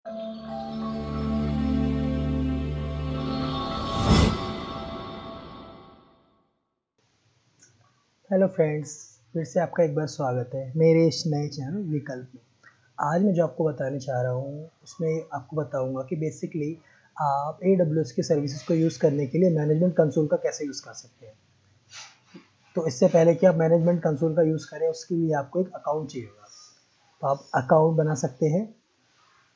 Hello friends, फिर से आपका एक बार स्वागत है मेरे इस नए चैनल विकल्प में। आज मैं जो आपको बताने चाह रहा हूँ उसमें आपको बताऊँगा कि बेसिकली आप AWS की सर्विसेज को यूज़ करने के लिए मैनेजमेंट कंसोल का कैसे यूज़ कर सकते हैं। तो इससे पहले कि आप मैनेजमेंट कंसोल का यूज़ करें उसके लिए आपको एक अकाउंट चाहिए होगा। तो आप अकाउंट बना सकते हैं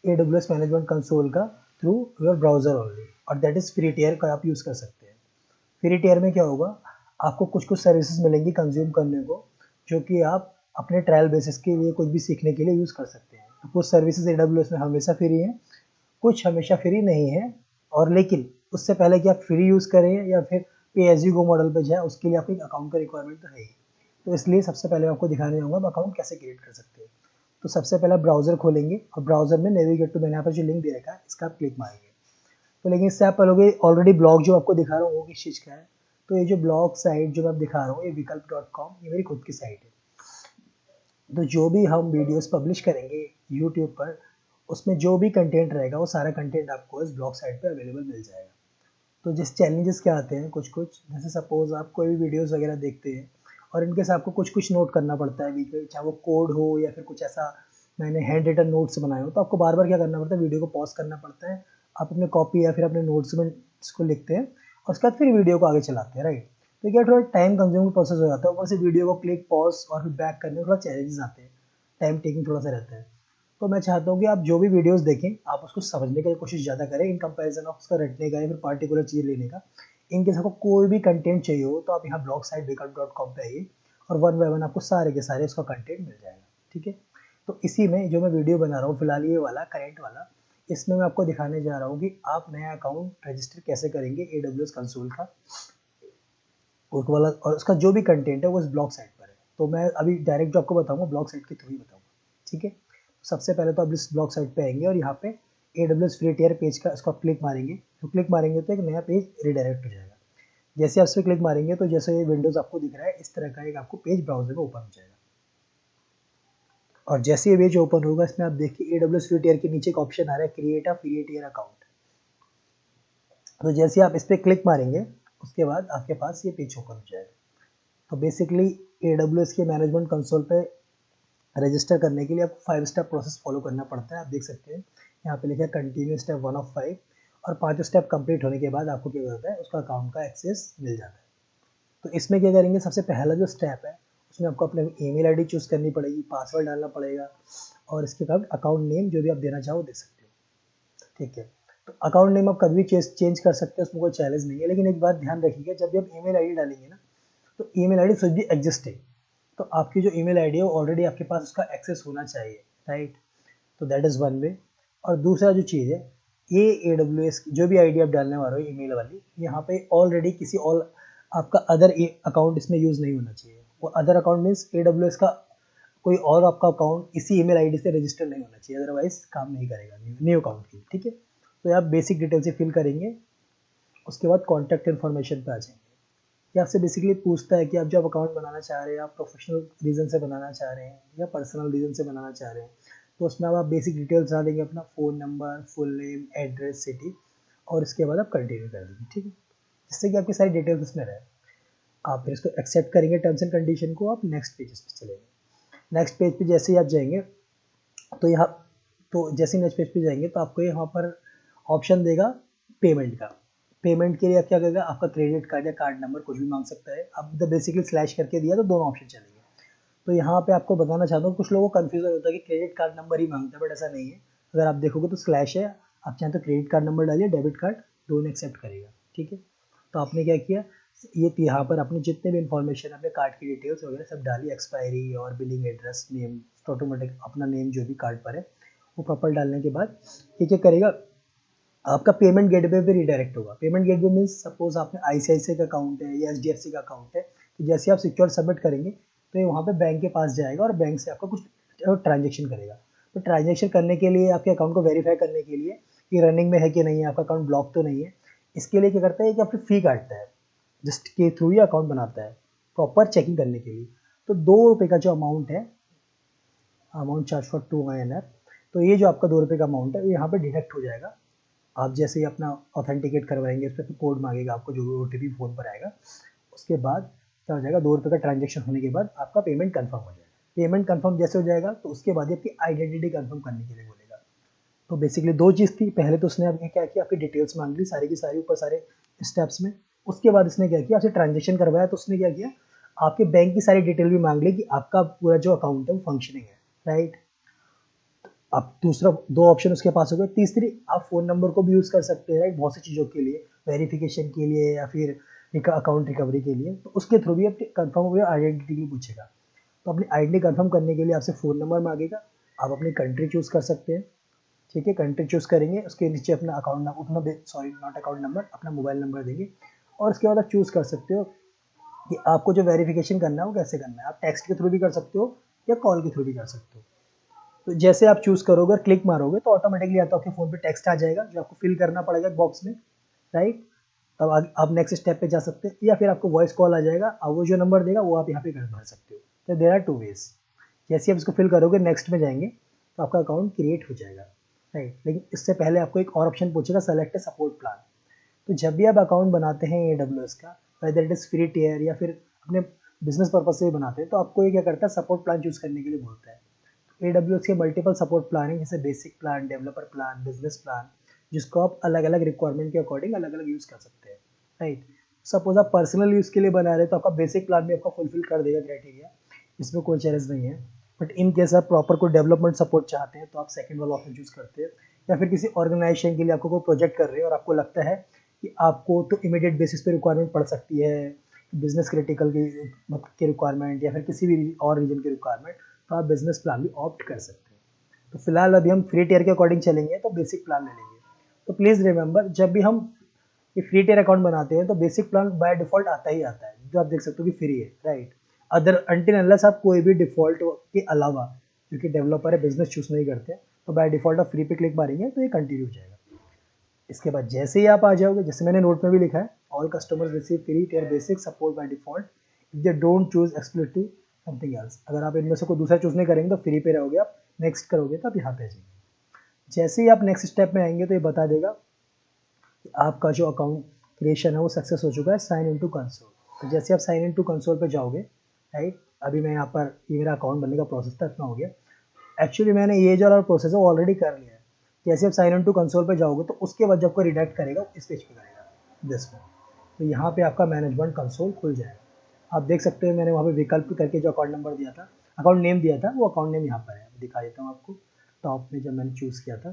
AWS मैनेजमेंट कंसोल का थ्रू योर ब्राउज़र ओनली, और दैट इज़ फ्री टियर का आप यूज़ कर सकते हैं। फ्री टियर में क्या होगा, आपको कुछ कुछ सर्विसेज मिलेंगी कंज्यूम करने को, जो कि आप अपने ट्रायल बेसिस के लिए कुछ भी सीखने के लिए यूज़ कर सकते हैं। तो कुछ सर्विसेज AWS में हमेशा फ्री हैं, कुछ हमेशा फ्री नहीं है। और लेकिन उससे पहले कि आप फ्री यूज़ करें या फिर पे एज यू गो मॉडल पे जाए, उसके लिए आपको एक अकाउंट का रिक्वायरमेंट तो है ही। तो इसलिए सबसे पहले मैं आपको दिखाने जाऊँगा आप अकाउंट कैसे क्रिएट कर सकते हैं। तो सबसे पहले ब्राउज़र खोलेंगे और ब्राउज़र में नेविगेट टू, मैंने यहाँ पर जो लिंक दे रखा है इसका आप क्लिक मारेंगे। तो लेकिन इससे आप पहले ऑलरेडी ब्लॉग जो आपको दिखा रहा हूँ वो किस चीज़ का है। तो ये जो ब्लॉग साइट जो मैं आप दिखा रहा हूँ ये विकल्प.com, ये मेरी खुद की साइट है। तो जो भी हम वीडियोस पब्लिश करेंगे यूट्यूब पर, उसमें जो भी कंटेंट रहेगा वो सारा कंटेंट आपको इस ब्लॉग साइट पे अवेलेबल मिल जाएगा। तो जिस चैलेंजेस क्या आते हैं कुछ कुछ, जैसे सपोज आप कोई भी वीडियोस वगैरह देखते हैं और इनके साथ आपको कुछ कुछ नोट करना पड़ता है बीच में, चाहे वो कोड हो या फिर कुछ ऐसा मैंने हैंड रिटन नोट्स बनाए हो, तो आपको बार बार क्या करना पड़ता है, वीडियो को पॉज करना पड़ता है। आप अपने कॉपी या फिर अपने नोट्स में इसको लिखते हैं और उसके बाद फिर वीडियो को आगे चलाते हैं, राइट। तो क्या थोड़ा टाइम कंज्यूमिंग प्रोसेस हो जाता है, ऊपर से वीडियो को क्लिक पॉज और फिर बैक करने में थोड़ा चैलेंजेस आते हैं, टाइम टेकिंग थोड़ा सा रहता है। तो मैं चाहता हूँ कि आप जो भी वीडियोस देखें आप उसको समझने की कोशिश ज़्यादा करें इन कंपैरिजन ऑफ उसका रटने का या फिर पार्टिकुलर चीज़ लेने का। इनकेस आपको कोई भी कंटेंट चाहिए हो तो आप यहाँ ब्लॉग साइट विकल्प.com पे आइए और वन बाय वन आपको सारे के सारे उसका कंटेंट मिल जाएगा, ठीक है। तो इसी में जो मैं वीडियो बना रहा हूँ फिलहाल ये वाला करेंट वाला, इसमें मैं आपको दिखाने जा रहा हूँ कि आप नया अकाउंट रजिस्टर कैसे करेंगे AWS कंसोल का, उसको वाला, और उसका जो भी कंटेंट है वो इस ब्लॉग साइट पर है। तो मैं अभी डायरेक्ट जो आपको बताऊंगा ब्लॉग साइट के थ्रू ही बताऊंगा, ठीक है। सबसे पहले तो आप इस ब्लॉग साइट पे आएंगे और यहाँ पे AWS फ्री टियर पेज का इसको आप क्लिक मारेंगे। तो क्लिक मारेंगे तो एक नया पेज रिडायरेक्ट हो जाएगा। जैसे आप इस पर क्लिक मारेंगे तो जैसे ये विंडोज आपको दिख रहा है इस तरह का एक आपको पेज ब्राउजर में ओपन हो जाएगा। और जैसे ये पेज ओपन होगा इसमें आप देखिए AWS फ्री टियर के नीचे एक ऑप्शन आ रहा है create a free tier account. तो जैसे आप इस पर क्लिक मारेंगे उसके बाद आपके पास ये पेज ओपन हो जाएगा। तो बेसिकली AWS के मैनेजमेंट कंसोल पे रजिस्टर करने के लिए आपको 5 स्टेप प्रोसेस फॉलो करना पड़ता है। आप देख सकते हैं यहाँ पे लिखा है कंटिन्यू स्टेप 1 ऑफ 5, और 5 स्टेप कंप्लीट होने के बाद आपको क्या होता है, उसका अकाउंट का एक्सेस मिल जाता है। तो इसमें क्या करेंगे, सबसे पहला जो स्टेप है उसमें आपको अपने ईमेल आईडी चूज़ करनी पड़ेगी, पासवर्ड डालना पड़ेगा, और इसके बाद अकाउंट नेम जो भी आप देना चाहो दे सकते हो, ठीक है। तो अकाउंट नेम आप कभी भी चेंज कर सकते हैं, उसमें कोई चैलेंज नहीं है। लेकिन एक बात ध्यान रखिएगा, जब भी आप ईमेल आईडी डालेंगे ना तो email ID should be existing. तो आपकी जो ईमेल आईडी है वो ऑलरेडी आपके पास उसका एक्सेस होना चाहिए, राइट। तो दैट इज़ वन वे। और दूसरा जो चीज़ है, ये AWS की जो भी आईडी आप डालने वाले हो ईमेल वाली, यहाँ पे ऑलरेडी किसी और आपका अदर अकाउंट इसमें यूज़ नहीं होना चाहिए। वो अदर अकाउंट मीन्स AWS का कोई और आपका अकाउंट इसी ईमेल आईडी से रजिस्टर नहीं होना चाहिए, अदरवाइज काम नहीं करेगा न्यू अकाउंट की, ठीक है। तो आप बेसिक डिटेल से फिल करेंगे, उसके बाद कॉन्टैक्ट इन्फॉर्मेशन पे आ जाएंगे। ये आपसे बेसिकली पूछता है कि आप जब अकाउंट बनाना चाह रहे हैं, आप प्रोफेशनल रीज़न से बनाना चाह रहे हैं या पर्सनल रीज़न से बनाना चाह रहे हैं। तो उसमें आप बेसिक डिटेल्स डालेंगे, अपना phone number, full name, address, city, और इसके बाद आप कंटिन्यू कर देंगे, ठीक है। जिससे कि आपकी सारी डिटेल्स इसमें रहे। आप फिर इसको एक्सेप्ट करेंगे टर्म्स एंड कंडीशन को, आप नेक्स्ट पेज पे चलेंगे। नेक्स्ट पेज पे जैसे ही आप जाएंगे तो यहाँ, तो जैसे नेक्स्ट पेज पे जाएंगे तो आपको यहाँ पर ऑप्शन देगा पेमेंट का। पेमेंट के लिए आप क्या करेगा, आपका क्रेडिट कार्ड या कार्ड नंबर कुछ भी मांग सकता है। अब तो बेसिकली स्लैश करके दिया तो दोनों ऑप्शन चलेंगे। तो यहाँ पे आपको बताना चाहता हूँ, कुछ लोगों को कन्फ्यूजन होता है कि क्रेडिट कार्ड नंबर ही मांगता है, बट ऐसा नहीं है। अगर आप देखोगे तो स्लैश है, आप चाहें तो क्रेडिट कार्ड नंबर डालिए, डेबिट कार्ड, दोनों एक्सेप्ट करेगा, ठीक है। तो आपने क्या किया, ये यहाँ पर अपने जितने भी इन्फॉर्मेशन अपने कार्ड की डिटेल्स वगैरह सब डाली, एक्सपायरी और बिलिंग एड्रेस, नेम, ऑटोमेटिक अपना नेम जो भी कार्ड पर है वो प्रॉपर डालने के बाद ये क्या करेगा, आपका पेमेंट गेटवे पे रिडायरेक्ट होगा। पेमेंट गेटवे मीन्स सपोज आपने ICICI का अकाउंट है या HDFC का अकाउंट है, तो जैसे आप सिक्योर सबमिट करेंगे तो ये वहाँ पे बैंक के पास जाएगा और बैंक से आपका कुछ ट्रांजेक्शन करेगा। तो ट्रांजेक्शन करने के लिए, आपके अकाउंट को वेरीफाई करने के लिए कि रनिंग में है कि नहीं है, आपका अकाउंट ब्लॉक तो नहीं है, इसके लिए क्या करता है कि आपकी फ़ी काटता है, जस्ट के थ्रू ही अकाउंट बनाता है प्रॉपर चेकिंग करने के लिए। तो ₹2 का जो अमाउंट है, अमाउंट चार्ज फॉर 2 INR, तो ये जो आपका 2 रुपये का अमाउंट है, यहाँ पे डिडक्ट हो जाएगा। आप जैसे ही अपना ऑथेंटिकेट करवाएंगे, उस पर कोड मांगेगा आपको, जो भी OTP फ़ोन पर आएगा, उसके बाद क्या हो जाएगा, 2 रुपये का ट्रांजेक्शन होने के बाद आपका पेमेंट कन्फर्म हो जाएगा। पेमेंट कन्फर्म जैसे हो जाएगा तो उसके बाद आपकी आइडेंटिटी कन्फर्म करने के लिए बोलेगा। तो बेसिकली 2 चीज़ थी, पहले तो उसने आपने क्या किया, आपकी डिटेल्स मांग ली सारी की सारी ऊपर सारे स्टेप्स में। उसके बाद इसने क्या किया, आपसे ट्रांजेक्शन करवाया, तो उसने क्या किया, आपके बैंक की सारी डिटेल भी मांग ली कि आपका पूरा जो अकाउंट है वो फंक्शनिंग है, राइट। अब दूसरा 2 ऑप्शन उसके पास हो गए। तीसरी, आप फ़ोन नंबर को भी यूज़ कर सकते हैं, राइट, बहुत सी चीज़ों के लिए, वेरिफिकेशन के लिए या फिर अकाउंट रिकवरी के लिए। तो उसके थ्रू भी आप कंफर्म हो गया, आइडेंटिटी के लिए पूछेगा। तो अपनी आइडेंटिटी कंफर्म करने के लिए आपसे फ़ोन नंबर मांगेगा, आप अपनी कंट्री चूज़ कर सकते हैं, ठीक है। कंट्री चूज़ करेंगे, उसके नीचे अपना अकाउंट नंबर, अपना सॉरी नॉट अकाउंट नंबर, अपना मोबाइल नंबर देंगे। और उसके बाद आप चूज़ कर सकते हो कि आपको जो वेरिफिकेशन करना है वो कैसे करना है। आप टेक्स्ट के थ्रू भी कर सकते हो या कॉल के थ्रू भी कर सकते हो। तो जैसे आप चूज़ करोगे और क्लिक मारोगे तो ऑटोमेटिकली आता आपके फ़ोन पे टेक्स्ट आ जाएगा, जो आपको फिल करना पड़ेगा बॉक्स में, राइट। तब आप नेक्स्ट स्टेप पे जा सकते हैं, या फिर आपको वॉइस कॉल आ जाएगा, और वो जो नंबर देगा वो आप यहाँ पे भर सकते हो। तो देयर आर 2 वेज। जैसे आप इसको फिल करोगे, नेक्स्ट में जाएंगे, तो आपका अकाउंट क्रिएट हो जाएगा, राइट। लेकिन इससे पहले आपको एक और ऑप्शन पूछेगा, सेलेक्ट ए सपोर्ट प्लान। तो जब भी आप अकाउंट बनाते हैं AWS का, whether it is free tier या फिर अपने बिजनेस पर्पज से भी बनाते हैं, तो आपको ये क्या करता है, सपोर्ट प्लान चूज़ करने के लिए बोलता है। AWS के मल्टीपल सपोर्ट प्लान है, जैसे basic plan, developer plan, business plan, जिसको आप अलग अलग रिक्वायरमेंट के अकॉर्डिंग अलग अलग यूज़ कर सकते हैं, राइट। सपोज आप पर्सनल यूज़ के लिए बना रहे हैं, तो आपका बेसिक प्लान भी आपका फुलफिल कर देगा क्राइटेरिया, इसमें कोई चैलेंज नहीं है। बट इन केस आप प्रॉपर कोई डेवलपमेंट सपोर्ट चाहते हैं, तो आप सेकंड वाला ऑप्शन चूज़ करते हैं। या फिर किसी ऑर्गेनाइजेशन के लिए आपको कोई प्रोजेक्ट कर रहे हैं और आपको लगता है कि आपको तो इमीडिएट बेसिस पे रिक्वायरमेंट पड़ सकती है, बिजनेस क्रिटिकल की रिक्वायरमेंट या फिर किसी भी और रीजन की रिक्वायरमेंट, तो आप बिजनेस प्लान भी ऑप्ट कर सकते हैं। तो फिलहाल अभी हम फ्री टियर के अकॉर्डिंग चलेंगे, तो बेसिक प्लान ले लेंगे। तो प्लीज़ रिमेंबर, जब भी हम ये फ्री टियर अकाउंट बनाते हैं तो बेसिक प्लान बाय डिफ़ॉल्ट आता ही आता है, जो आप देख सकते हो कि फ्री है, राइट। अदर अनटिल अनलेस आप कोई भी डिफ़ॉल्ट के अलावा, क्योंकि डेवलपर है, बिजनेस चूज़ नहीं करते, तो बाय डिफ़ॉल्ट आप फ्री पे क्लिक मारेंगे तो ये कंटिन्यू हो जाएगा। इसके बाद जैसे ही आप आ जाओगे, जैसे मैंने नोट में भी लिखा है, all customers receive free tier basic support by default if they don't choose explicitly something else. अगर आप इनमें से कोई दूसरा चूज़ नहीं करेंगे तो फ्री पे रहोगे, आप नेक्स्ट करोगे तो आप यहाँ पे आ जाएंगे। जैसे ही आप नेक्स्ट स्टेप में आएंगे तो ये बता देगा कि आपका जो अकाउंट क्रिएशन है वो सक्सेस हो चुका है, साइन इन टू कंसोल। तो जैसे आप साइन इन टू कंसोल पे जाओगे, राइट, अभी मैं यहाँ पर, ये मेरा अकाउंट बनने का प्रोसेस था, इतना हो गया। एक्चुअली मैंने ये जो प्रोसेस है वो ऑलरेडी कर लिया है। जैसे आप साइन इन टू कंसोल पे जाओगे तो उसके बाद जब कोई रिडायरेक्ट करेगा इस पेज पे करेगा, दिस में। तो यहाँ पे आपका मैनेजमेंट कंसोल खुल जाएगा। आप देख सकते हो मैंने वहाँ पे विकल्प करके जो अकाउंट नंबर दिया था, अकाउंट नेम दिया था, वो अकाउंट नेम यहाँ पर है, दिखा देता हूँ आपको। टॉप में जब मैंने चूज़ किया था,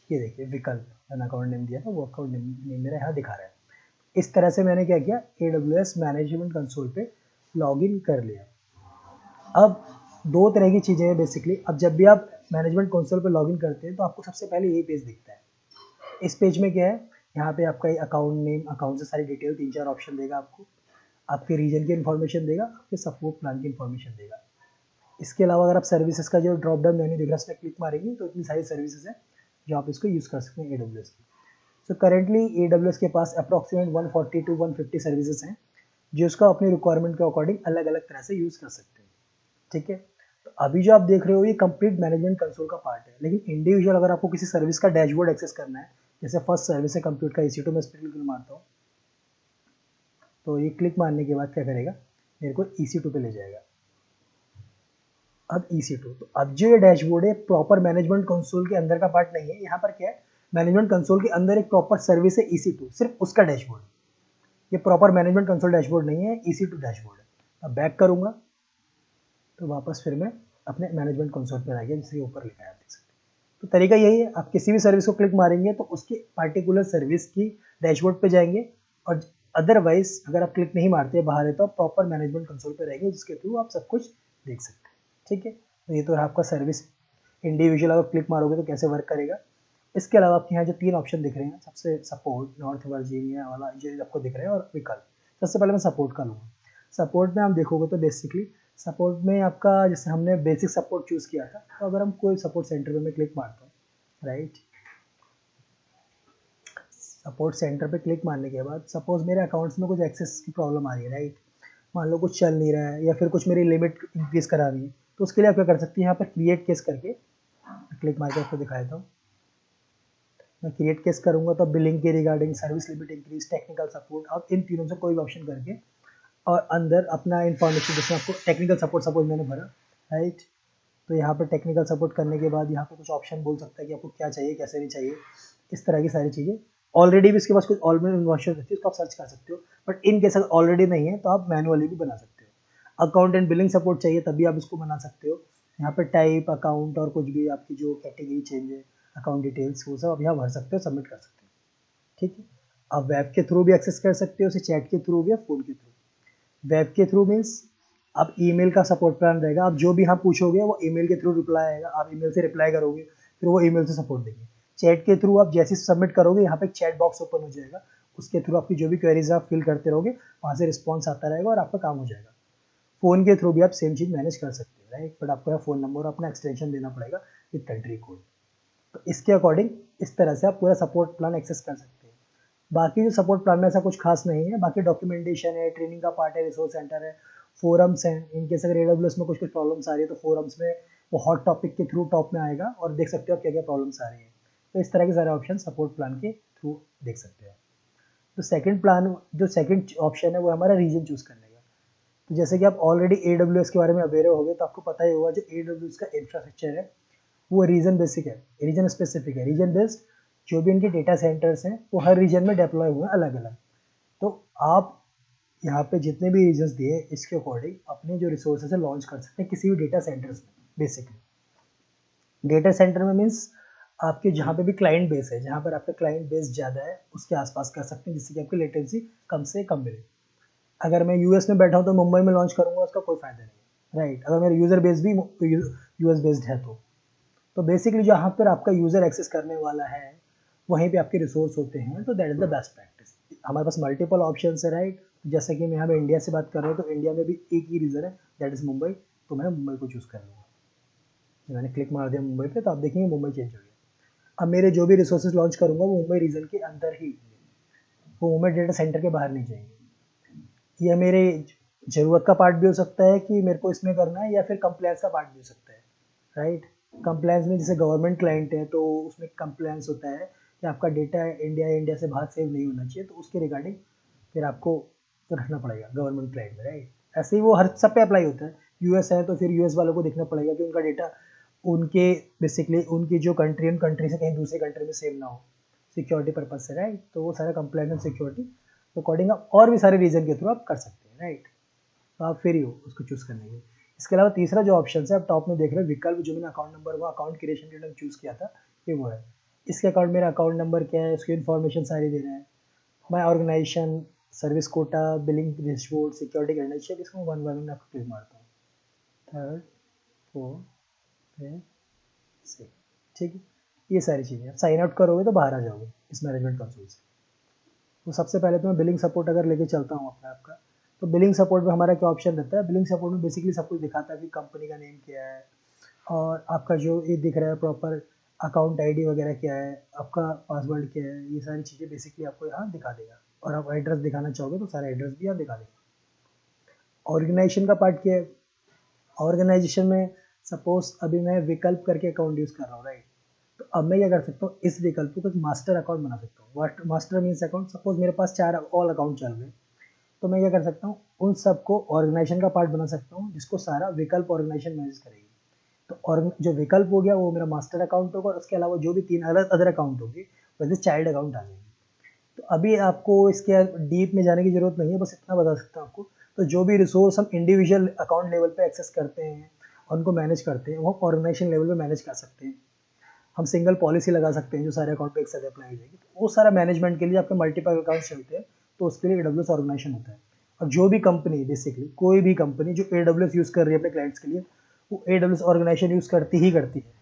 ये देखिए विकल्प, मैंने अकाउंट नेम दिया था, वो अकाउंट नेम मेरा यहाँ दिखा रहा है। इस तरह से मैंने क्या किया, AWS मैनेजमेंट कंसोल पे लॉगिन कर लिया। अब 2 तरह की चीज़ें हैं बेसिकली। अब जब भी आप मैनेजमेंट कंसोल पे लॉगिन करते हैं तो आपको सबसे पहले यही पेज दिखता है। इस पेज में क्या है, यहाँ पे आपका अकाउंट नेम, अकाउंट से सारी डिटेल, 3-4 ऑप्शन देगा आपको, आपके रीजन की इन्फॉर्मेशन देगा, आपके सपोर्ट प्लान की इन्फॉर्मेशन देगा। इसके अलावा अगर आप सर्विसेज का जो ड्रॉप डाउन मेन्यू दिख रहा है, इस पर क्लिक मारेंगे तो इतनी सारी सर्विसेज है जो आप इसको यूज़ कर सकते हैं AWS की। सो करेंटली AWS के पास अप्रॉक्सीमेट 140 टू 150 सर्विसेज हैं, जो उसका अपनी रिक्वायरमेंट के अकॉर्डिंग अलग अलग तरह से यूज़ कर सकते हैं, ठीक है। तो अभी जो आप देख रहे हो ये कंप्लीट मैनेजमेंट कंसोल का पार्ट है। लेकिन इंडिविजुअल अगर आपको किसी सर्विस का डैशबोर्ड एक्सेस करना है, जैसे फर्स्ट सर्विस है कंप्यूटर का EC2, मैं इस पर क्लिक मारता हूँ, तो ये क्लिक मारने के बाद क्या करेगा, मेरे को EC2 पे ले जाएगा। अब EC2, तो अब जो ये डैशबोर्ड है प्रॉपर मैनेजमेंट कंसोल के अंदर का पार्ट नहीं है। यहाँ पर क्या है, मैनेजमेंट कंसोल के अंदर एक प्रॉपर सर्विस है EC2, सिर्फ उसका डैशबोर्ड। ये प्रॉपर मैनेजमेंट कंसोल डैशबोर्ड नहीं है, EC2 डैशबोर्ड है। अब बैक करूँगा तो वापस फिर मैं अपने मैनेजमेंट कंसोल पर आ गया, जिसके ऊपर लिखा है, आप देख सकते हैं। तो तरीका यही है, आप किसी भी सर्विस को क्लिक मारेंगे तो उसकी पार्टिकुलर सर्विस की डैशबोर्ड पे जाएंगे, और अदरवाइज अगर आप क्लिक नहीं मारते बाहर है तो आप प्रॉपर मैनेजमेंट कंसोल पे रहेंगे, जिसके थ्रू आप सब कुछ देख सकते हैं, ठीक है। तो ये तो है आपका सर्विस। इंडिविजुअल अगर क्लिक मारोगे तो कैसे वर्क करेगा। इसके अलावा आपके यहाँ जो 3 ऑप्शन दिख रहे हैं, सबसे सपोर्ट, नॉर्थ वर्जीनिया वाला जो आपको दिख रहा है, और विकल्प। सबसे पहले मैं सपोर्ट का लूँगा। सपोर्ट में आप देखोगे तो बेसिकली सपोर्ट में आपका, जैसे हमने बेसिक सपोर्ट चूज़ किया था, तो अगर हम कोई सपोर्ट सेंटर पे मैं क्लिक मारता हूँ, राइट, सपोर्ट सेंटर पे क्लिक मारने के बाद सपोज मेरे अकाउंट्स में कुछ एक्सेस की प्रॉब्लम आ रही है, राइट, मान लो कुछ चल नहीं रहा है या फिर कुछ मेरी लिमिट इंक्रीज करा रही है, तो उसके लिए आप क्या कर सकते हैं, यहाँ पर क्रिएट केस करके क्लिक मार के आपको दिखा देता हूँ। मैं क्रिएट केस करूँगा तो बिलिंग के regarding service limit increase, technical support, आप इन तीनों से कोई भी ऑप्शन करके और अंदर अपना इन्फॉर्मेशन जैसे आपको टेक्निकल सपोर्ट सपोज मैंने भरा, राइट। तो यहाँ पर टेक्निकल सपोर्ट करने के बाद यहाँ पे कुछ ऑप्शन बोल सकता है कि आपको क्या चाहिए कैसे नहीं चाहिए, इस तरह की सारी चीज़ें। ऑलरेडी भी इसके पास कुछ ऑलरेडी इन्फॉर्मेशन रहती है, उसको आप सर्च कर सकते हो, बट इन केस अगर ऑलरेडी नहीं है तो आप मैनुअली भी बना सकते हो। अकाउंट एंड बिलिंग सपोर्ट चाहिए तभी आप इसको बना सकते हो। यहाँ पे टाइप अकाउंट और कुछ भी आपकी जो कैटेगरी चेंज है, अकाउंट डिटेल्स, वो सब आप यहाँ भर सकते हो, सबमिट कर सकते हो, ठीक है। आप वेब के थ्रू भी एक्सेस कर सकते हो, उसे चैट के थ्रू भी या फोन के थ्रू। वेब के थ्रू मीन्स आप ईमेल का सपोर्ट प्लान रहेगा, आप जो भी यहाँ पूछोगे वो ईमेल के थ्रू रिप्लाई आएगा, आप ईमेल से रिप्लाई करोगे, फिर वो ईमेल से सपोर्ट देंगे। चैट के थ्रू आप जैसे सबमिट करोगे यहाँ पे एक चैट बॉक्स ओपन हो जाएगा, उसके थ्रू आपकी जो भी क्वेरीज आप फिल करते रहोगे वहाँ से रिस्पॉन्स आता रहेगा और आपका काम हो जाएगा। फ़ोन के थ्रू भी आप सेम चीज़ मैनेज कर सकते हो, राइट, बट आपको यहाँ फ़ोन नंबर और अपना एक्सटेंशन देना पड़ेगा विद कंट्री कोड। तो इसके अकॉर्डिंग इस तरह से आप पूरा सपोर्ट प्लान एक्सेस कर सकते हैं। बाकी जो सपोर्ट प्लान में ऐसा कुछ खास नहीं है, बाकी डॉक्यूमेंटेशन है, ट्रेनिंग का पार्ट है, रिसोर्स सेंटर है, फोरम्स हैं। इनकेस अगर AWS में कुछ कुछ प्रॉब्लम्स आ रही है तो फोरम्स में वो हॉट टॉपिक के थ्रू टॉप में आएगा और देख सकते हो क्या क्या प्रॉब्लम्स आ रही है। तो इस तरह के सारे ऑप्शन सपोर्ट प्लान के थ्रू देख सकते हैं। तो सेकंड प्लान, जो सेकंड ऑप्शन है वो हमारा रीजन चूज करने का। तो जैसे कि आप ऑलरेडी AWS के बारे में अवेयर हो गए तो आपको पता ही होगा जो AWS का इंफ्रास्ट्रक्चर है वो रीजन बेसिक है, रीजन स्पेसिफिक है, रीजन बेस्ड। जो भी इनके डेटा सेंटर्स हैं वो हर रीजन में डिप्लॉय हुए हैं अलग अलग। तो आप यहाँ पे जितने भी रीजन्स दिए इसके अकॉर्डिंग अपने जो रिसोर्सेज है लॉन्च कर सकते हैं किसी भी डेटा सेंटर्स में। बेसिकली डेटा सेंटर में मीन्स आपके जहाँ पे भी क्लाइंट बेस है, जहाँ पर आपका क्लाइंट बेस ज़्यादा है उसके आसपास कर सकते हैं जिससे कि आपकी लेटेंसी कम से कम मिले। अगर मैं यूएस में बैठा हूँ तो मुंबई में लॉन्च करूँगा उसका कोई फायदा नहीं, राइट। अगर मेरा यूज़र बेस भी यूएस बेस्ड है तो बेसिकली जहाँ पर आपका यूज़र एक्सेस करने वाला है वहीं पे आपके रिसोर्स होते हैं, तो that is the best practice. हमारे पास मल्टीपल ऑप्शन है, राइट। जैसे कि मैं यहाँ पे इंडिया से बात कर रहा हूँ तो इंडिया में भी एक ही रीज़न है, दैट इज़ मुंबई। तो मैं मुंबई को चूज़ कर लूँगा। मैंने क्लिक मार दिया मुंबई पे तो आप देखेंगे मुंबई चेंज हो गया। अब मेरे जो भी रिसोर्सेज लॉन्च करूँगा वो मुंबई रीजन के अंदर ही, वो मुंबई डेटा सेंटर के बाहर नहीं जाएंगे। यह मेरे ज़रूरत का पार्ट भी हो सकता है कि मेरे को इसमें करना है, या फिर कंप्लायंस का पार्ट भी हो सकता है, राइट। कंप्लायंस में जैसे गवर्नमेंट क्लाइंट है तो उसमें कंप्लायंस होता है कि आपका डेटा इंडिया से बाहर सेव नहीं होना चाहिए, तो उसके रिगार्डिंग फिर आपको रखना पड़ेगा गवर्नमेंट क्लाइंट में, राइट। ऐसे ही वो हर सब पे अप्लाई होता है। यूएस है तो फिर यूएस वालों को देखना पड़ेगा कि उनका डेटा उनके बेसिकली उनकी जो कंट्री उन कंट्री से कहीं दूसरे कंट्री में सेव ना हो, सिक्योरिटी पर्पज से, राइट। तो वो सारा कंप्लायंस एंड सिक्योरिटी अकॉर्डिंग आप और भी सारे रीजन के थ्रू आप कर सकते हैं, राइट। तो आप फ्री हो उसको चूज़ करने के। इसके अलावा तीसरा जो ऑप्शन है आप टॉप में देख रहे हो विकल्प, जो मैंने अकाउंट नंबर वो अकाउंट क्रिएशन के लिए चूज़ किया था, ये वो है। इसके अकाउंट मेरा अकाउंट नंबर क्या है, उसकी इन्फॉर्मेशन सारी दे रहे हैं, my organization, service quota, billing dashboard, security guidance check. इसको वन बाय वन आपको क्लिक मारता हूँ, थर्ड, फोर्थ, फिफ्थ, सिक्स, ठीक है। ये सारी चीज़ें आप साइन आउट करोगे तो बाहर आ जाओगे इस मैनेजमेंट कंसोल से। तो सबसे पहले तो मैं बिलिंग सपोर्ट अगर लेके चलता हूँ अपना आपका, तो बिलिंग सपोर्ट में हमारा क्या ऑप्शन रहता है। बिलिंग सपोर्ट में बेसिकली सब कुछ दिखाता है कि कंपनी का नेम क्या है और आपका जो ये दिख रहा है प्रॉपर अकाउंट आईडी वगैरह क्या है, आपका पासवर्ड क्या है, ये सारी चीज़ें बेसिकली आपको यहाँ दिखा देगा। और आप एड्रेस दिखाना चाहोगे तो सारा एड्रेस भी यहाँ दिखा देगा। ऑर्गेनाइजेशन का पार्ट क्या है, ऑर्गेनाइजेशन में सपोज अभी मैं विकल्प करके अकाउंट यूज़ कर रहा हूँ, राइट। तो अब मैं क्या कर सकता हूँ, इस विकल्प को एक मास्टर अकाउंट बना सकता हूँ। मास्टर मीन्स अकाउंट, सपोज मेरे पास 4 ऑल अकाउंट चल रहे हैं, तो मैं क्या कर सकता हूँ उन सबको ऑर्गेनाइजेशन का पार्ट बना सकता हूँ जिसको सारा विकल्प ऑर्गेनाइजेशन मैनेज करेगी। तो और जो विकल्प हो गया वो मेरा मास्टर अकाउंट होगा, और उसके अलावा जो भी 3 अलग अदर अकाउंट होंगे वैसे चाइल्ड अकाउंट आ जाएंगे। तो अभी आपको इसके डीप में जाने की जरूरत नहीं है, बस इतना बता सकता हूँ आपको। तो जो भी रिसोर्स हम इंडिविजुअल अकाउंट लेवल पे एक्सेस करते हैं और उनको मैनेज करते हैं वो ऑर्गेनाइजेशन लेवल पे मैनेज कर सकते हैं। हम सिंगल पॉलिसी लगा सकते हैं जो सारे अकाउंट पे एक साथ अप्लाई हो जाएगी। तो वो सारा मैनेजमेंट के लिए आपके मल्टीपल अकाउंट चलते हैं, तो उसके लिए AWS ऑर्गेनाइजेशन होता है। और जो भी कंपनी बेसिकली कोई भी कंपनी जो AWS यूज़ कर रही है अपने क्लाइंट्स के लिए, वो AWS ऑर्गेनाइजेशन यूज़ करती ही करती है,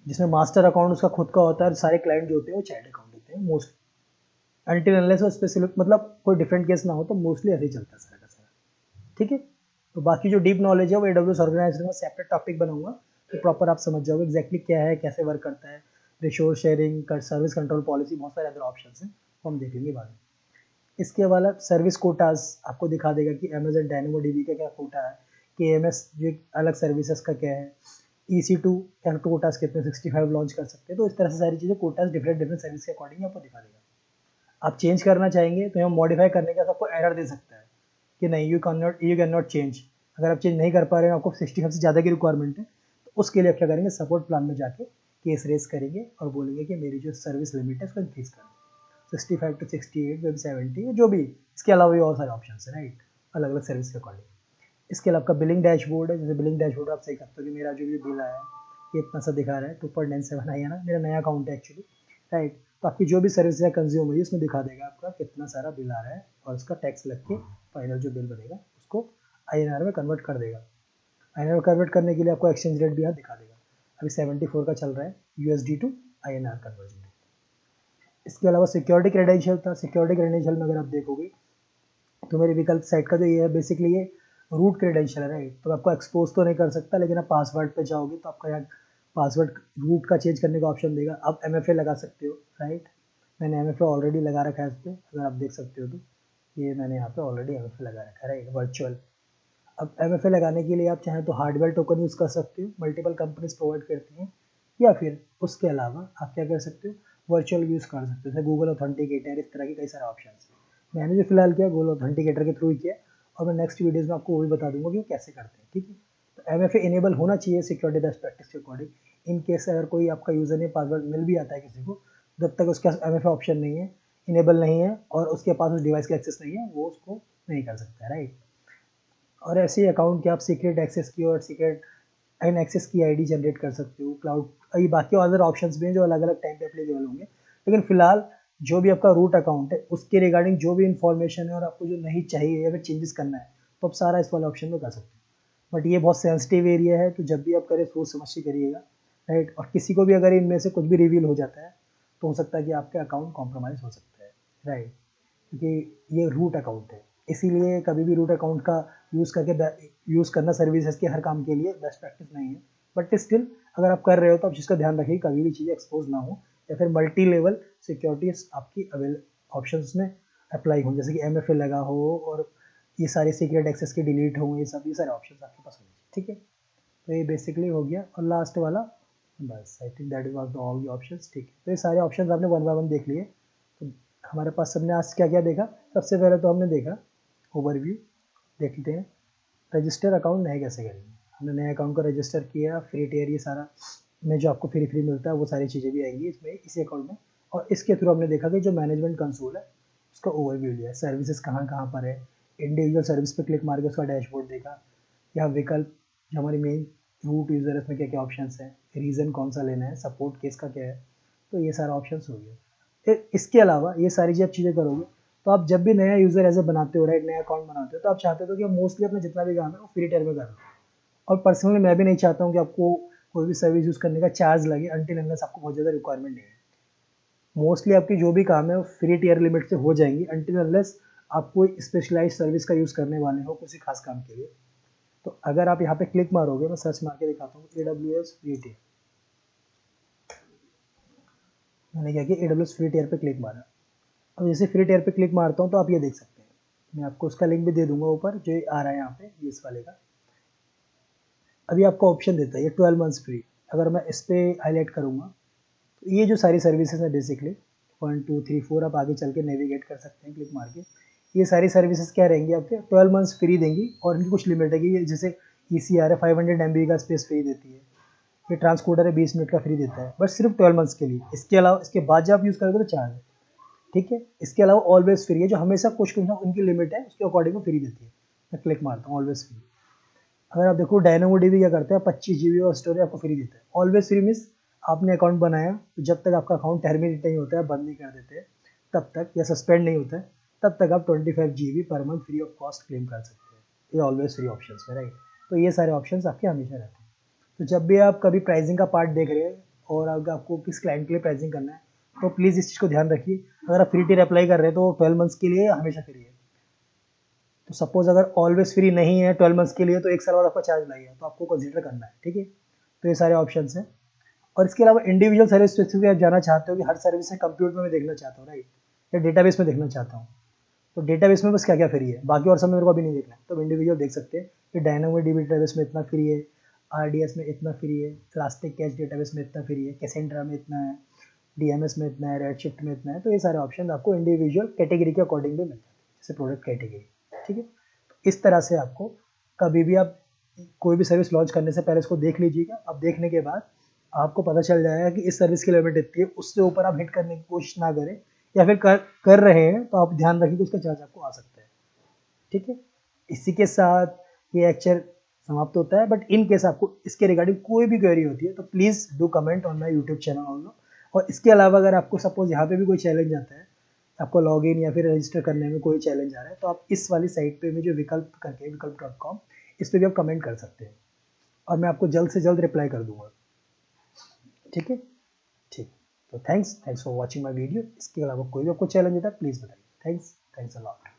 जिसमें मास्टर अकाउंट उसका खुद का होता है और सारे क्लाइंट जो होते हैं वो चाइल्ड अकाउंट होते हैं मोस्ट, अनटिल अनलेस वो स्पेसिफिक मतलब कोई डिफरेंट केस ना हो तो मोस्टली ऐसे ही चलता है सारा का सारा, ठीक है। तो बाकी जो डीप नॉलेज है वो AWS ऑर्गेनाइजेशन में सेपरेट टॉपिक बनाऊंगा, तो प्रॉपर आप समझ जाओगे एग्जैक्टली क्या है, कैसे वर्क करता है, resource sharing, service control policy, बहुत सारे अदर ऑप्शन हैं, वो हम देखेंगे बाद में। इसके अलावा सर्विस कोटाज आपको दिखा देगा कि अमेजन डायनेमो डीबी का क्या कोटा है, KMS जो एक अलग सर्विसेज का क्या है, EC2 क्या कोटास कितने 65 लॉन्च कर सकते हैं। तो इस तरह से सारी चीज़ें कोटास डिफरेंट डिफरेंट सर्विस के अकॉर्डिंग आपको दिखा देगा। आप चेंज करना चाहेंगे तो यहाँ मॉडिफाई करने का आपको एरर दे सकता है कि नहीं यू कैन नॉट चेंज। अगर आप चेंज नहीं कर पा रहे हैं, आपको 65 से ज़्यादा की रिक्वायरमेंट है, तो उसके लिए आप क्या करेंगे, सपोर्ट प्लान में जाके केस रेस करेंगे और बोलेंगे कि मेरी जो सर्विस लिमिट है उसको इंक्रीज कर दो 65 टू 68 वेब 70 जो भी। इसके अलावा भी और सारे ऑप्शन है राइट, अलग अलग सर्विस के अकॉर्डिंग। इसके अलावा आपका बिलिंग डैशबोर्ड है। जैसे बिलिंग डैशबोर्ड आप सही सकते हो कि मेरा जो भी बिल आया है ये इतना सा दिखा रहा है, 2.97 आई है ना, मेरा नया अकाउंट है एक्चुअली राइट। तो आपकी जो भी सर्विस है कंज्यूम हुई उसमें दिखा देगा आपका कितना सारा बिल आ रहा है, और उसका टैक्स लग के फाइनल जो बिल बनेगा उसको INR में कन्वर्ट कर देगा। INR में कन्वर्ट करने के लिए आपको एक्सचेंज रेट भी यहाँ दिखा देगा। अभी 74 का चल रहा है USD to INR conversion rate. इसके अलावा सिक्योरिटी क्रेडेंशियल था। सिक्योरिटी क्रेडेंशियल में अगर आप देखोगे तो मेरे विकल्प साइट का जो ये है बेसिकली ये रूट क्रेडेंशियल है राइट। तो आपको एक्सपोज तो नहीं कर सकता, लेकिन आप पासवर्ड पे जाओगे तो आपका यहाँ पासवर्ड रूट का चेंज करने का ऑप्शन देगा। आप MFA लगा सकते हो राइट। मैंने MFA ऑलरेडी लगा रखा है इस पर, अगर आप देख सकते हो तो ये मैंने यहाँ पे ऑलरेडी MFA लगा रखा है राइट, वर्चुअल। अब MFA लगाने के लिए आप चाहें तो हार्डवेयर टोकन यूज़ कर सकते हो, मल्टीपल कंपनीज प्रोवाइड करती हैं, या फिर उसके अलावा आप क्या कर सकते हो, वर्चुअल यूज़ कर सकते हो। जैसे गूगल ऑथेंटिकेटर, इस तरह के कई सारे ऑप्शन हैं। मैंने जो फिलहाल किया गूगल ऑथेंटिकेटर के थ्रू ही किया, और मैं नेक्स्ट वीडियोज़ में आपको वो भी बता दूंगा कि वो कैसे करते हैं, ठीक है। तो MFA इनेबल होना चाहिए सिक्योरिटी बेस्ट प्रैक्टिस के अकॉर्डिंग। इन केस अगर कोई आपका यूज़र नेम पासवर्ड मिल भी आता है किसी को, जब तक उसके पास MFA ऑप्शन नहीं है, इनेबल नहीं है, और उसके पास उस डिवाइस का एक्सेस नहीं है, वो उसको नहीं कर सकता है राइट। और ऐसे ही अकाउंट के आप सीक्रेट एक्सेस की और सीक्रेट एंड एक्सेस की आईडी जनरेट कर सकते हो। क्लाउड ये बाकी अदर ऑप्शंस भी हैं जो अलग अलग टाइम पे अप्लीकेबल होंगे, लेकिन फिलहाल जो भी आपका रूट अकाउंट है उसके रिगार्डिंग जो भी इन्फॉर्मेशन है और आपको जो नहीं चाहिए या फिर चेंजेस करना है, तो आप सारा इस वाले ऑप्शन में कर सकते हो। बट ये बहुत सेंसिटिव एरिया है, तो जब भी आप करें सोच समझ के करिएगा राइट। और किसी को भी अगर इनमें से कुछ भी रिवील हो जाता है तो हो सकता है कि आपका अकाउंट कॉम्प्रोमाइज़ हो सकता है राइट, क्योंकि ये रूट अकाउंट है। इसीलिए कभी भी रूट अकाउंट का यूज़ करना सर्विसेज के हर काम के लिए बेस्ट प्रैक्टिस नहीं है। बट स्टिल अगर आप कर रहे हो तो आप जिसका ध्यान रखिए कभी भी चीज़ें एक्सपोज ना हो, या फिर मल्टी लेवल सिक्योरिटी आपकी ऑप्शन में अप्लाई हो, जैसे कि MFA लगा हो और ये सारे सीक्रेट एक्सेस के डिलीट हों, ये सारे ऑप्शन आपके पास होंगे, ठीक है। तो ये बेसिकली हो गया। और लास्ट वाला बस, I think that is was all the options, ठीक है। तो ये सारे ऑप्शंस आपने वन बाय वन देख लिए। तो हमारे पास सबने आज क्या क्या देखा, सबसे पहले तो हमने देखा ओवरव्यू, देख लेते हैं रजिस्टर अकाउंट नए कैसे करेंगे। हमने नए अकाउंट को रजिस्टर किया, फ्री टियर ये सारा में जो आपको फ्री मिलता है वो सारी चीज़ें भी आएंगी इसमें, इसी अकाउंट में। और इसके थ्रू हमने देखा कि जो मैनेजमेंट कंसोल है उसका ओवरव्यू लिया, सर्विसेज कहाँ कहाँ पर है, इंडिविजुअल सर्विस पे क्लिक मार के उसका डैशबोर्ड देखा, या विकल्प जो हमारी मेन रूट यूज़र है उसमें क्या क्या ऑप्शन है, रीज़न कौन सा लेना है, सपोर्ट केस का क्या है, तो ये सारा ऑप्शन हो गया। इसके अलावा ये सारी चीज़ें करोगे तो आप जब भी नया यूज़र ऐसे बनाते हो राइट, नया अकाउंट बनाते हो, तो आप चाहते हो कि मोस्टली अपना जितना भी काम है वो फ्री टेयर में करो। और पर्सनली मैं भी नहीं चाहता हूँ कि आपको कोई भी सर्विस यूज़ करने का चार्ज लगे अनटिल अनलेस आपको बहुत ज़्यादा रिक्वायरमेंट नहीं है। मोस्टली आपकी जो भी काम है वो फ्री टियर लिमिट से हो जाएंगी अनटिल अनलेस आप कोई स्पेशलाइज सर्विस का यूज़ करने वाले हो किसी खास काम के लिए। तो अगर आप यहाँ पे क्लिक मारोगे, मैं सर्च मार के दिखाता हूँ AWS फ्री टियर। मैंने क्या किया, AWS फ्री टियर पे क्लिक मारा। अब जैसे फ्री टियर पे क्लिक मारता हूँ तो आप ये देख सकते हैं, मैं आपको उसका लिंक भी दे दूंगा ऊपर जो आ रहा है यहाँ पे, ये इस वाले का। अभी आपको ऑप्शन देता है ये 12 मंथ्स फ्री। अगर मैं इस पर हाईलाइट करूँगा तो ये जो सारी सर्विसेज है बेसिकली 1 2 3 4 आप आगे चल के नेविगेट कर सकते हैं क्लिक मार के। ये सारी सर्विसेज क्या रहेंगी आपके 12 मंथ्स फ्री देंगी, और इनकी कुछ लिमिट है कि जैसे ECR है 500 MB का स्पेस फ्री देती है, ये ट्रांसकोडर है 20 मिनट का फ्री देता है, बट सिर्फ 12 मंथ्स के लिए। इसके अलावा इसके बाद जब आप यूज़ करोगे तो चार्ज है, ठीक है। इसके अलावा ऑलवेज फ्री है, जो हमेशा कुछ ना उनकी लिमिट है उसके अकॉर्डिंग वो फ्री देती है। मैं क्लिक मारता हूँ ऑलवेज फ्री। अगर आप देखो DynamoDB क्या करता है, 25 GB और स्टोरेज आपको फ्री देता है। ऑलवेज फ्री मीन्स आपने अकाउंट बनाया तो जब तक आपका अकाउंट टर्मिनेट नहीं होता है, बंद नहीं कर देते तब तक, या सस्पेंड नहीं होता है तब तक आप 25 GB per month free of cost claim कर सकते हैं। ये ऑलवेज फ्री ऑप्शन है राइट। तो ये सारे ऑप्शन आपके हमेशा रहते हैं। तो जब भी आप कभी प्राइसिंग का पार्ट देख रहे हैं और अगर आपको किस क्लाइंट के लिए प्राइसिंग करना है, तो प्लीज़ इस चीज़ को ध्यान रखिए। अगर आप फ्री टियर अप्लाई कर रहे हैं तो 12 मंथ्स के लिए हमेशा फ्री है। तो सपोज अगर ऑलवेज फ्री नहीं है 12 मंथ्स के लिए, तो एक साल बाद आपका चार्ज लगेगा, तो आपको कंसिडर करना है, ठीक है। तो ये सारे ऑप्शन हैं। और इसके अलावा इंडिविजुअल सर्विस स्पेसिफिक आप जाना चाहते हो कि हर सर्विस है कंप्यूटर में मैं देखना चाहता हूँ राइट, या डेटाबेस में देखना चाहता हूँ, तो डेटाबेस में बस क्या क्या फ्री है, बाकी और सब मेरे को अभी नहीं देखना है, तो इंडिविजुअल देख सकते हैं कि DynamoDB डेटाबेस में इतना फ्री है, RDS में इतना फ्री है, इलास्टिक कैश डेटाबेस में इतना फ्री है, कैसेंड्रा में इतना है, DMS में इतना है, रेडशिफ्ट में इतना है। तो ये सारे ऑप्शन आपको इंडिविजुअल कैटेगरी के अकॉर्डिंग भी मिलते हैं, जैसे प्रोडक्ट कैटेगरी। ठीक है, तो इस तरह से आपको कभी भी आप कोई भी सर्विस लॉन्च करने से पहले इसको देख लीजिएगा। अब देखने के बाद आपको पता चल जाएगा कि इस सर्विस की लिमिट इतनी है, उससे ऊपर आप हिट करने की कोशिश ना करें, या फिर कर रहे हैं तो आप ध्यान रखें कि उसका चार्ज आपको आ सकता है। ठीक है, इसी के साथ ये लेक्चर समाप्त होता है। बट इन केस आपको इसके रिगार्डिंग कोई भी क्वेरी होती है तो please do comment on my YouTube channel also. और इसके अलावा अगर आपको सपोज यहाँ पे भी कोई चैलेंज आता है, आपको लॉगिन या फिर रजिस्टर करने में कोई चैलेंज आ रहा है, तो आप इस वाली साइट पे भी जो विकल्प करके विकल्प.com, इस पर भी आप कमेंट कर सकते हैं और मैं आपको जल्द से जल्द रिप्लाई कर दूंगा। ठीक है, ठीक। तो thanks for watching my video. इसके अलावा कोई भी आपको चैलेंज होता है प्लीज़ बताइए। Thanks a lot.